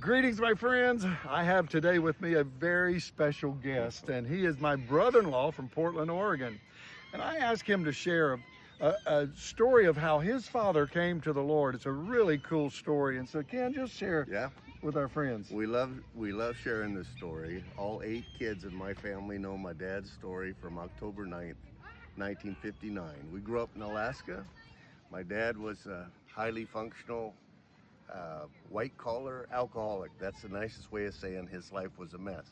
Greetings, my friends. I have today with me a very special guest, and he is my brother-in-law from Portland, Oregon. And I asked him to share a story of how his father came to the Lord. It's a really cool story. And so, Ken, just share with our friends. We love sharing this story. All 8 kids in my family know my dad's story from October 9th, 1959. We grew up in Alaska. My dad was a highly functional white-collar alcoholic. That's the nicest way of saying his life was a mess.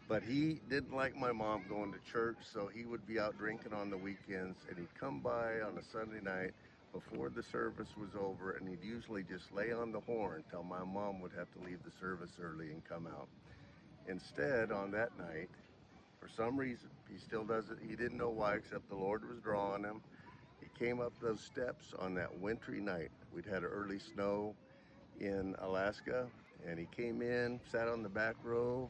But he didn't like my mom going to church, so he would be out drinking on the weekends, and he'd come by on a Sunday night before the service was over, and he'd usually just lay on the horn till my mom would have to leave the service early and come out. Instead, on that night, for some reason, he didn't know why, except the Lord was drawing him. He came up those steps on that wintry night. We'd had early snow in Alaska, and he came in, sat on the back row,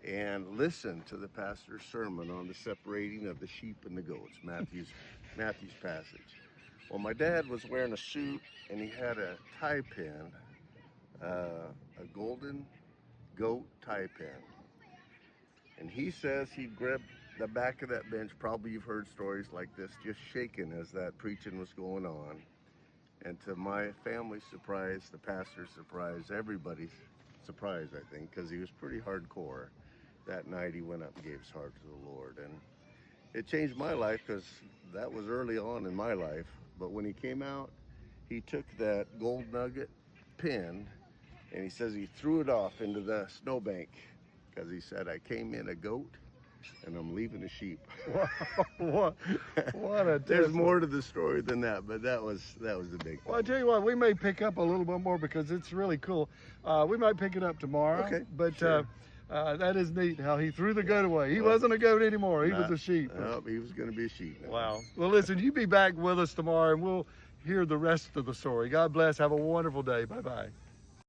and listened to the pastor's sermon on the separating of the sheep and the goats, Matthew's passage. Well, my dad was wearing a suit, and he had a tie pin, a golden goat tie pin. And he says he grabbed the back of that bench. Probably you've heard stories like this, just shaking as that preaching was going on. And to my family's surprise, the pastor's surprise, everybody's surprise, I think, because he was pretty hardcore. That night he went up and gave his heart to the Lord. And it changed my life because that was early on in my life. But when he came out, he took that gold nugget pin and he says he threw it off into the snowbank because he said, I came in a goat and I'm leaving a sheep. What a There's more to the story than that, but that was the big thing. Well, I tell you what, we may pick up a little bit more because it's really cool. We might pick it up tomorrow. Okay, but sure. That is neat how he threw the goat away. He wasn't a goat anymore. He was a sheep. No, he was going to be a sheep now. Wow. Well, listen, you be back with us tomorrow and we'll hear the rest of the story. God bless. Have a wonderful day. Bye-bye.